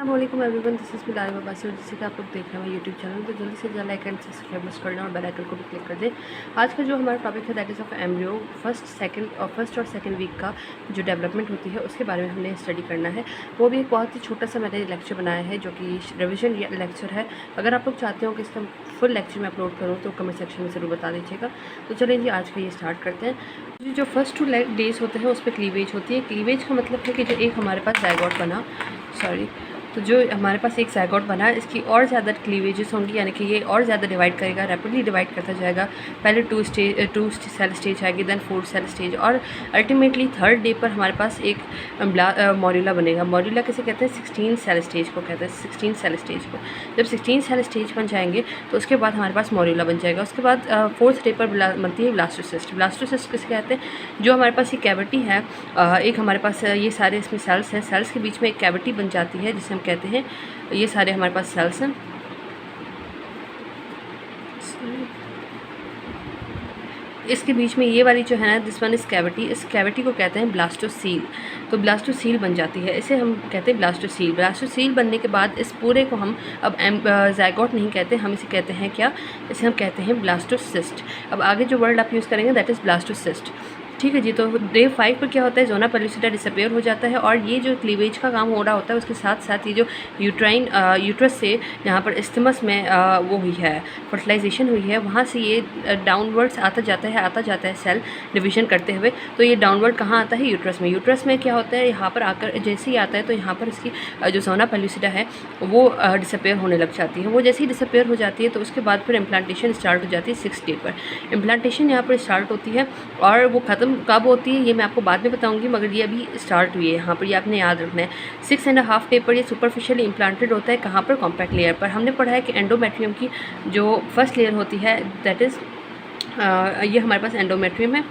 अस्सलामुअलैकुम everyone, this is Bilal Abbasi और जैसे कि आप लोग देख रहे हैं मेरे यूट्यूब चैनल, तो जल्दी से जल्द लाइक एंड सब्सक्राइब कर लें और बेल आइकन को भी क्लिक कर दें। आज का जो हमारा टॉपिक है that is of embryo first और सेकंड वीक का जो डेवलपमेंट होती है उसके बारे में हमने स्टडी करना है। वो भी एक बहुत ही छोटा सा मैंने लेक्चर बनाया है जो कि रिविजन लेक्चर है। अगर आप लोग चाहते हो कि इसका फुल लेक्चर मैं अपलोड करूँ तो कमेंट सेक्शन में ज़रूर बता दीजिएगा। तो चलिए जी आज का ये स्टार्ट करते हैं। जो फर्स्ट 2 डेज़ होते हैं उस पर क्लीवेज होती है। क्लीवेज का मतलब है कि जो एक हमारे पास ज़ायगोट बना तो जो हमारे पास एक ज़ायगोट बना है इसकी और ज़्यादा क्लीवेजेस होंगी, यानी कि ये और ज़्यादा डिवाइड करेगा, रैपिडली डिवाइड करता जाएगा। पहले 2 सेल स्टेज आएगी, देन 4 सेल स्टेज और अल्टीमेटली 3rd डे पर हमारे पास एक मॉड्यूला बनेगा। मॉड्यूला किसे कहते हैं? 16 सेल स्टेज को कहते हैं, 16 सेल स्टेज को। जब 16 सेल स्टेज बन जाएंगे तो उसके बाद हमारे पास मॉड्यूला बन जाएगा। उसके बाद 4th डे पर बनती है ब्लास्टोसिस्ट। ब्लास्टोसिस्ट किसे कहते हैं? जो हमारे पास ये कैविटी है, एक हमारे पास ये सारे इसमें सेल्स हैं, सेल्स के बीच में एक कैविटी बन जाती है जिसे हम कहते हैं, ये सारे हमारे पास सेल्स हैं। इसके बीच में ये वाली जो है ना, दिस वन इस कैविटी, इस कैविटी को कहते हैं ब्लास्टोसील। तो ब्लास्टोसील बन जाती है, इसे हम कहते हैं ब्लास्टोसील। ब्लास्टोसील बनने के बाद इस पूरे को हम अब ज़ायगोट नहीं कहते, हम इसे कहते हैं क्या? इसे हम कहते हैं ब्लास्टोसिस्ट। अब आगे जो वर्ड आप यूज़ करेंगे दैट इज़ ब्लास्टोसिस्ट। ठीक है जी। तो डे 5 पर क्या होता है? ज़ोना पेल्विसिटा डिसअपीयर हो जाता है और ये जो क्लीवेज का काम हो रहा होता है उसके साथ साथ ये जो यूट्रस से जहाँ पर इस्थिमस में वो हुई है, फर्टिलाइजेशन हुई है, वहाँ से ये डाउनवर्ड्स आता जाता है सेल डिवीजन करते हुए। तो ये डाउनवर्ड कहाँ आता है? यूट्रस में। यूट्रस में क्या होता है? यहाँ पर आकर जैसे ही आता है तो यहाँ पर इसकी जो ज़ोना पेल्विसिटा है वो डिसअपीयर होने लग जाती है। वो जैसे ही डिसअपीयर हो जाती है तो उसके बाद फिर इम्प्लांटेशन स्टार्ट हो जाती है 6th डे पर। इम्प्लांटेशन यहाँ पर स्टार्ट होती है और वो ख़त्म कब होती है ये मैं आपको बाद में बताऊंगी, मगर ये अभी स्टार्ट हुई है। यहाँ पर ये आपने याद रखना है। 6.5 डे पर ये सुपरफिशियली इम्प्लांटेड होता है। कहाँ पर? कॉम्पैक्ट लेयर पर। हमने पढ़ा है कि एंडोमेट्रियम की जो फर्स्ट लेयर होती है दैट इज़ ये हमारे पास एंडोमेट्रियम है।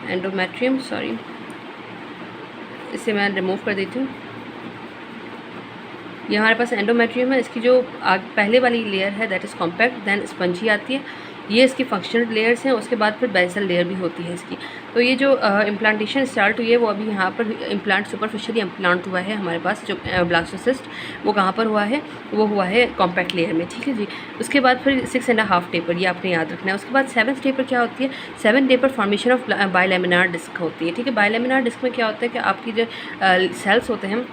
एंडोमेट्रियम, सॉरी, इसे मैं रिमूव कर देती हूँ। ये हमारे पास एंडोमेट्रियम है। इसकी जो पहले वाली लेयर है that is compact, then spongy आती है। ये इसकी फंक्शनल लेयर्स हैं। उसके बाद फिर बेसल लेयर भी होती है इसकी। तो ये जो इम्प्लांटेशन स्टार्ट हुई है वो अभी यहाँ पर इम्प्लांट सुपरफिशियली इम्प्लांट हुआ है हमारे पास। जो ब्लास्टोसिस्ट वो कहाँ पर हुआ है? वो हुआ है कॉम्पैक्ट लेयर में। ठीक है जी। उसके बाद फिर 6.5 डे पर, ये आपने याद रखना है। उसके बाद 7th डे पर क्या होती है? 7th डे पर फॉर्मेशन ऑफ बाइलेमिनार डिस्क होती है। ठीक है। बाइलेमिनार डिस्क में क्या होता है कि आपकी जो सेल्स होते हैं,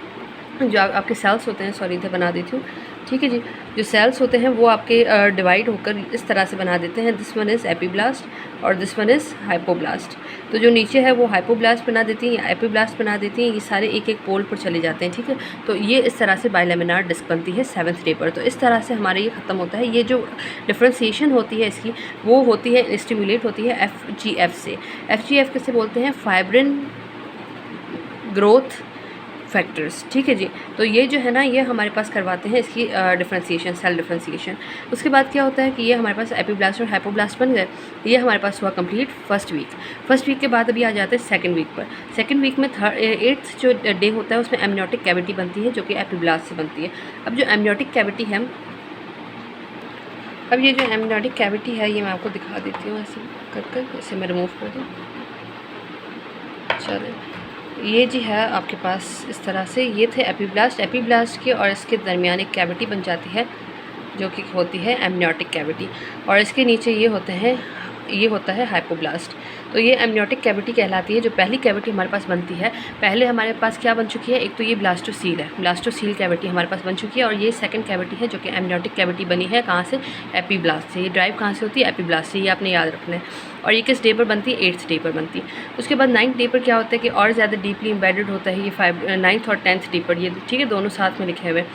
जो आपके सेल्स होते हैं, सॉरी इधर बना देती हूँ। ठीक है जी। जो सेल्स होते हैं वो आपके डिवाइड होकर इस तरह से बना देते हैं। दिस वन इज़ एपीब्लास्ट और दिस वन इज़ हाइपोब्लास्ट। तो जो नीचे है वो हाइपोब्लास्ट बना देती हैं या एपीब्लास्ट बना देती हैं। ये सारे एक एक पोल पर चले जाते हैं। ठीक है। तो ये इस तरह से बाइलेमिनार डिस्क बनती है 7th डे पर। तो इस तरह से हमारे ये ख़त्म होता है। ये जो डिफ्रेंसिएशन होती है इसकी वो होती है, स्टिमुलेट होती है FGF से। FGF किसे बोलते हैं? Fibrin growth factors. ठीक है जी। तो ये जो है ना, ये हमारे पास करवाते हैं इसकी डिफ्रेंसिएशन, सेल डिफ्रेंसिएशन। उसके बाद क्या होता है कि ये हमारे पास एपीब्लास्ट और हाइपोब्लास्ट बन गए। ये हमारे पास हुआ कंप्लीट फर्स्ट वीक के बाद अभी आ जाते हैं 2nd वीक पर। 2nd वीक में 8th जो डे होता है उसमें एमनियोटिक कैविटी बनती है जो कि एपीब्लास्ट से बनती है। अब जो एमनियोटिक कैविटी है, अब ये जो एमनियोटिक कैविटी है ये मैं आपको दिखा देती हूँ ऐसे कर इसे मैं रिमूव कर दूँ। चलें, ये जी है आपके पास इस तरह से। ये थे एपीब्लास्ट के और इसके दरमियान एक कैविटी बन जाती है जो कि होती है एमनियोटिक कैविटी, और इसके नीचे ये होता है हाइपोब्लास्ट। तो ये एमनियोटिक कैविटी कहलाती है। जो पहली कैविटी हमारे पास बनती है, पहले हमारे पास क्या बन चुकी है? एक तो ये ब्लास्टोसील है, ब्लास्टोसील कैविटी हमारे पास बन चुकी है, और ये 2nd कैविटी है जो कि एमनियोटिक कैविटी बनी है। कहाँ से? एपीब्लास्ट से। ये ड्राइव कहाँ से होती है? एपीब्लास्ट से। ये आपने याद रखना है। और ये किस डे पर बनती है? 8th डे पर बनती है। उसके बाद 9th डे पर क्या होता है कि और ज़्यादा डीपली एम्बेडेड होता है ये 9th और 10th डे पर। ये ठीक है, दोनों साथ में लिखे हुए।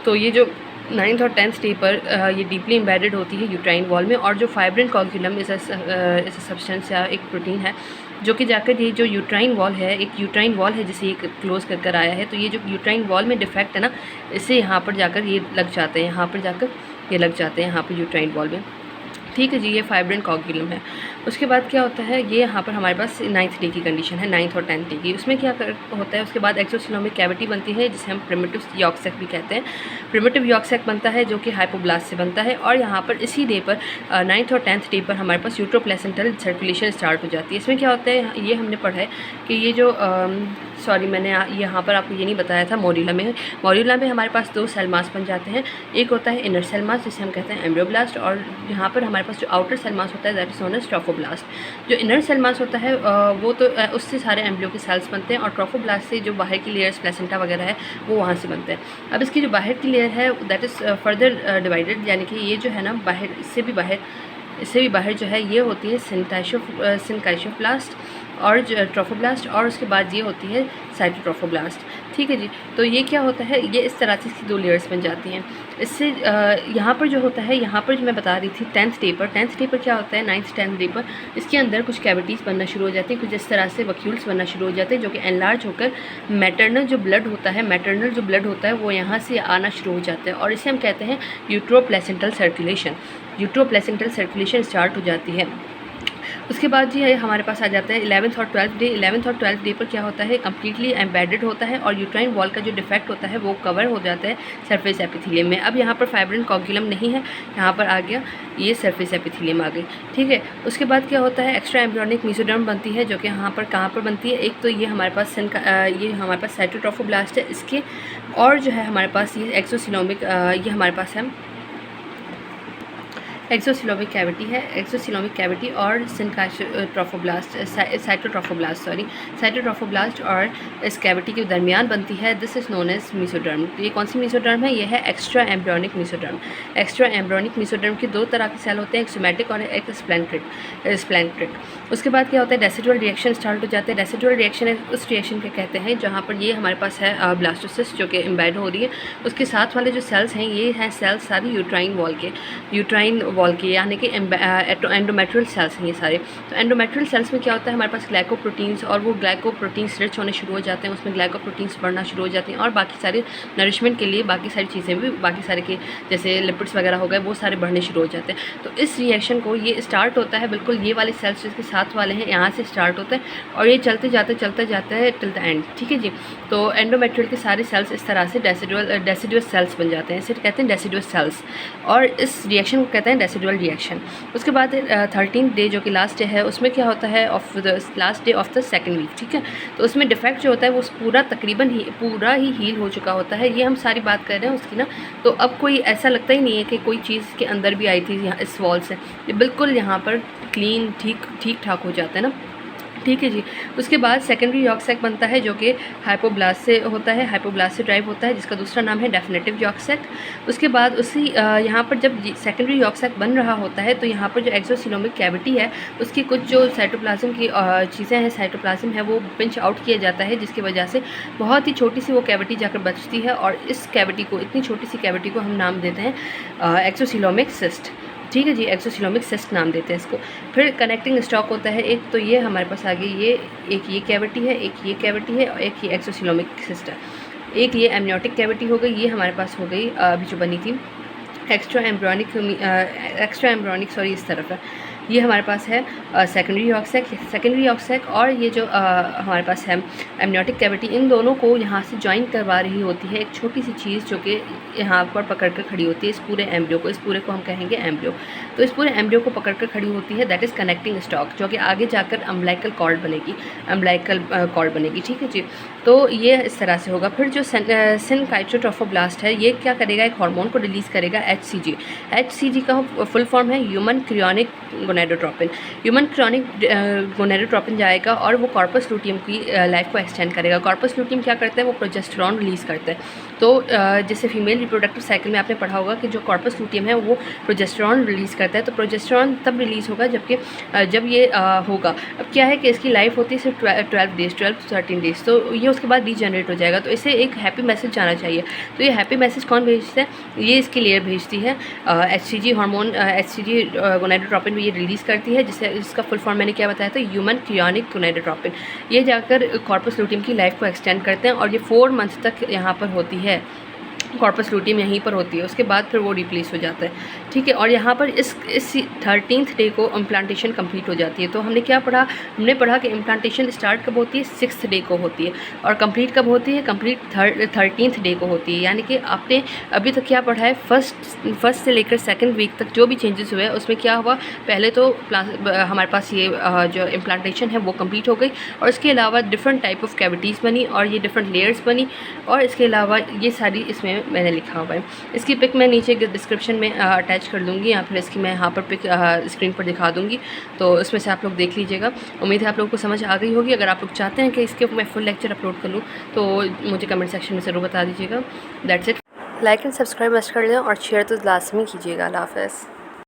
तो ये जो 9th और 10th डे पर ये डीपली एम्बेडेड होती है यूट्राइन वॉल में। और जो फाइब्रिन कॉग्युलम इस सब्सटेंस या एक प्रोटीन है जो कि जाकर ये जो यूट्राइन वॉल है, एक यूट्राइन वॉल है जिसे ये क्लोज कर आया है। तो ये जो यूट्राइन वॉल में डिफेक्ट है ना, इससे यहाँ पर जाकर ये लग जाते हैं, यहाँ पर जाकर ये लग जाते हैं यहाँ पर यूट्राइन वॉल में। ठीक है जी। ये फाइब्रिन कॉग्युलम है। उसके बाद क्या होता है, ये यहाँ पर हमारे पास 9th डे की कंडीशन है, 9th और 10th डे की। उसमें क्या होता है, उसके बाद एक्सोसिलोमिक कैविटी बनती है जिसे हम प्रिमिटिव यॉर्क सैक भी कहते हैं। प्रिमिटिव यॉर्क सैक बनता है जो कि हाइपोब्लास्ट से बनता है, और यहाँ पर इसी डे पर 9th और 10th डे पर हमारे पास यूट्रोप्लेसेंटल सर्कुलेशन स्टार्ट हो जाती है। इसमें क्या होता है, ये हमने पढ़ा है कि ये जो सॉरी मैंने यहाँ पर आपको ये नहीं बताया था, मॉड्यूला में हमारे पास 2 सेल मास बन जाते हैं। एक होता है इनर सेल मास जिसे हम कहते हैं एम्ब्रियोब्लास्ट, और यहाँ पर हमारे पास जो आउटर सेल मास होता है that is known as trophoblast. जो इनर सेल मास होता है वो तो उससे सारे एम्ब्रियो के सेल्स बनते हैं, और ट्रोफोब्लास्ट से जो बाहर की लेयर्स प्लेसेंटा वगैरह है वो वहाँ से बनते हैं। अब इसकी जो बाहर की लेयर है दैट इज़ फर्दर डिवाइडेड, यानी कि ये जो है ना बाहर इससे भी बाहर जो है ये होती है सिनकाइशोप्लास्ट और ट्रोफोब्लास्ट, और उसके बाद ये होती है साइटोट्रोफोब्लास्ट। ठीक है जी। तो ये क्या होता है, ये इस तरह से इसकी 2 लेयर्स बन जाती हैं। इससे यहाँ पर जो होता है, यहाँ पर जो मैं बता रही थी 10th डे पर क्या होता है, 9th 10th डे पर इसके अंदर कुछ कैविटीज़ बनना शुरू हो जाती हैं, कुछ इस तरह से वक्यूल्स बनना शुरू हो जाते हैं जो कि एनलार्ज होकर मैटरनल जो ब्लड होता है वो यहाँ से आना शुरू हो जाता है, और इसे हम कहते हैं यूट्रोप्लेसेंटल सर्कुलेशन स्टार्ट हो जाती है। उसके बाद जी हमारे पास आ जाता है 11th और 12th डे पर क्या होता है, कम्प्लीटली एम्बेडेड होता है, और यूट्राइन वॉल का जो डिफेक्ट होता है वो कवर हो जाता है सरफेस एपिथेलियम में। अब यहाँ पर फाइब्रिन कोगुलम नहीं है, यहाँ पर आ गया ये सरफेस एपिथेलियम आ गई। ठीक है। उसके बाद क्या होता है, एक्स्ट्रा एम्ब्रियोनिक मेसोडर्म बनती है, जो कि यहाँ पर कहाँ पर बनती है, एक तो ये हमारे पास साइटोट्रोफोब्लास्ट है इसके, और जो है हमारे पास ये एक्सोसिलोमिक ये हमारे पास है एक्सोसिलोमिक कैविटी और साइटोट्रोफोब्लास्ट और इस कैविटी के दरमियान बनती है। This is known as mesoderm. तो ये कौन सी मेसोडर्म है, ये है एक्स्ट्रा एम्ब्रियोनिक मेसोडर्म के 2 तरह के सेल होते हैं, एक सोमैटिक और एक स्प्लैंक्ट्रिक। उसके बाद क्या होता है, डेसिडुअल रिएक्शन स्टार्ट हो जाते हैं। डेसिडुअल रिएक्शन है उस रिएक्शन के कहते हैं जहाँ पर ये हमारे पास है ब्लास्टोसिस्ट जो कि एम्बेड हो रही है, उसके साथ वाले जो सेल्स हैं ये हैं सेल्स सारी यूट्राइन वॉल के यानी कि एंडोमेट्रियल सेल्स हैं ये सारे। तो एंडोमेट्रियल सेल्स में क्या होता है, हमारे पास ग्लाइकोप्रोटीन्स, और वो ग्लाइकोप्रोटीन्स रिच होने शुरू हो जाते हैं, उसमें ग्लाइकोप्रोटीन्स बढ़ना शुरू हो जाती हैं, और बाकी सारे नरिशमेंट के लिए बाकी सारी चीज़ें भी, बाकी सारे के जैसे लिपिड्स वगैरह हो गए वो सारे बढ़ने शुरू हो जाते हैं। तो इस रिएक्शन को ये स्टार्ट होता है बिल्कुल ये वाले सेल्स जिसके साथ वाले हैं यहाँ से स्टार्ट होता है, और ये चलते जाते हैं टिल द एंड। ठीक है जी। तो एंडोमेट्रियल के सारे सेल्स इस तरह से डेसिडुअस सेल्स बन जाते हैं, इसे कहते हैं डेसिडुअस सेल्स, और इस रिएक्शन को कहते हैं डेसिडुअल रिएक्शन। उसके बाद 13th डे जो कि लास्ट डे है, उसमें क्या होता है, last day of the second week. ठीक है। तो उसमें डिफेक्ट जो होता है वो पूरा ही हील हो चुका होता है। ये हम सारी बात कर रहे हैं उसकी ना, तो अब कोई ऐसा लगता ही नहीं है कि कोई चीज़ के अंदर भी आई थी यहाँ इस वॉल से, ये बिल्कुल यहाँ पर क्लीन ठीक ठाक हो जाता है ना। ठीक है जी। उसके बाद सेकेंडरी यॉर्क सैक बनता है जो कि हाइपोब्लास्ट से होता है, हाइपोब्लास्ट से ड्राइव होता है, जिसका दूसरा नाम है डेफिनेटिव यॉर्क सैक। उसके बाद उसी यहाँ पर जब सेकेंडरी यॉर्क सैक बन रहा होता है तो यहाँ पर जो एक्सोसिलोमिक कैविटी है उसकी कुछ जो साइटोप्लाज्म की चीज़ें हैं, साइटोप्लाज्म है वो पिंच आउट किया जाता है, जिसकी वजह से बहुत ही छोटी सी वो कैविटी जाकर बचती है, और इस कैविटी को, इतनी छोटी सी कैविटी को हम नाम देते हैं एक्सोसिलोमिक सिस्ट। ठीक है जी, एक्सोसिलोमिक सिस्ट नाम देते हैं इसको। फिर कनेक्टिंग स्टॉक होता है एक, तो ये हमारे पास आ गई ये कैविटी है, एक ये कैविटी है, और एक ये एक्सोसिलोमिक सिस्ट है। एक ये एमनियोटिक कैविटी हो गई, ये हमारे पास हो गई अभी जो बनी थी एक्स्ट्रा एम्ब्रियोनिक सॉरी इस तरफ है, ये हमारे पास है सेकेंडरी यॉर्क सैक, और ये जो हमारे पास है एमनियोटिक कैविटी, इन दोनों को यहाँ से ज्वाइन करवा रही होती है एक छोटी सी चीज़ जो कि यहाँ पर पकड़ कर खड़ी होती है इस पूरे एम्ब्रियो को, इस पूरे को हम कहेंगे एम्ब्रियो। तो इस पूरे एम्ब्रियो को पकड़ कर खड़ी होती है, दैट इज़ कनेक्टिंग स्टॉक, जो कि आगे जाकर अम्बिलिकल कॉर्ड बनेगी। ठीक है जी। तो ये इस तरह से होगा। फिर जो सिनकाइटोट्रोफोब्लास्ट है ये क्या करेगा, एक हार्मोन को रिलीज़ करेगा HCG का फुल फॉर्म है ह्यूमन क्रियोनिक गोनेडोट्रोपिन जाएगा, और वो कॉर्पस लूटियम की लाइफ को एक्सटेंड करेगा। कॉर्पस लूटियम क्या करता है, वो प्रोजेस्टेरॉन रिलीज़ करता है। तो जैसे फीमेल रिप्रोडक्टिव साइकिल में आपने पढ़ा होगा कि जो कॉर्पस लूटियम है वो प्रोजेस्टेरॉन रिलीज़ करता है, तो प्रोजेस्टेरॉन तब रिलीज़ होगा जब ये होगा। अब क्या है कि इसकी लाइफ होती है सिर्फ 12-13 डेज, तो ये उसके बाद रीजनरेट हो जाएगा, तो इसे एक हैप्पी मैसेज जाना चाहिए। तो ये हैप्पी मैसेज कौन भेजता है, ये इसकी लेयर भेजती है, HCG हार्मोन, HCG गोनेडोट्रोपिन ये रिलीज़ करती है, जिसका फुल फॉर्म मैंने क्या बताया था, ह्यूमन क्रियोनिक गोनेडोट्रोपिन। ये जाकर कॉर्पस लूटियम की लाइफ को एक्सटेंड करते हैं, और ये 4 मंथ तक यहाँ पर होती है। कॉर्पस लूटियम यहीं पर होती है, उसके बाद फिर वो रिप्लेस हो जाता है, ठीक है। और यहाँ पर इस 13th डे को इम्प्लांटेशन कंप्लीट हो जाती है। तो हमने क्या पढ़ा, हमने पढ़ा कि इम्प्लांटेशन स्टार्ट कब होती है, 6th डे को होती है, और कंप्लीट कब होती है, कंप्लीट 13th डे को होती है। यानी कि आपने अभी तक क्या पढ़ा है, फर्स्ट से लेकर 2nd वीक तक जो भी चेंजेस हुए उसमें क्या हुआ, पहले तो हमारे पास ये जो इम्प्लांटेशन है वो कंप्लीट हो गई, और इसके अलावा डिफरेंट टाइप ऑफ कैविटीज़ बनी और ये डिफरेंट लेयर्स बनी, और इसके अलावा ये सारी इसमें मैंने लिखा हुआ है। इसकी पिक मैं नीचे डिस्क्रिप्शन में अटैच कर दूँगी, या फिर इसकी मैं यहाँ पर पिक स्क्रीन पर दिखा दूँगी, तो इसमें से आप लोग देख लीजिएगा। उम्मीद है आप लोगों को समझ आ गई होगी। अगर आप लोग चाहते हैं कि इसके मैं फुल लेक्चर अपलोड कर लूँ तो मुझे कमेंट सेक्शन में ज़रूर बता दीजिएगा। That's it. Like and subscribe must कर लें और शेयर तो लाजमी कीजिएगा। अल्लाह हाफ़िज़।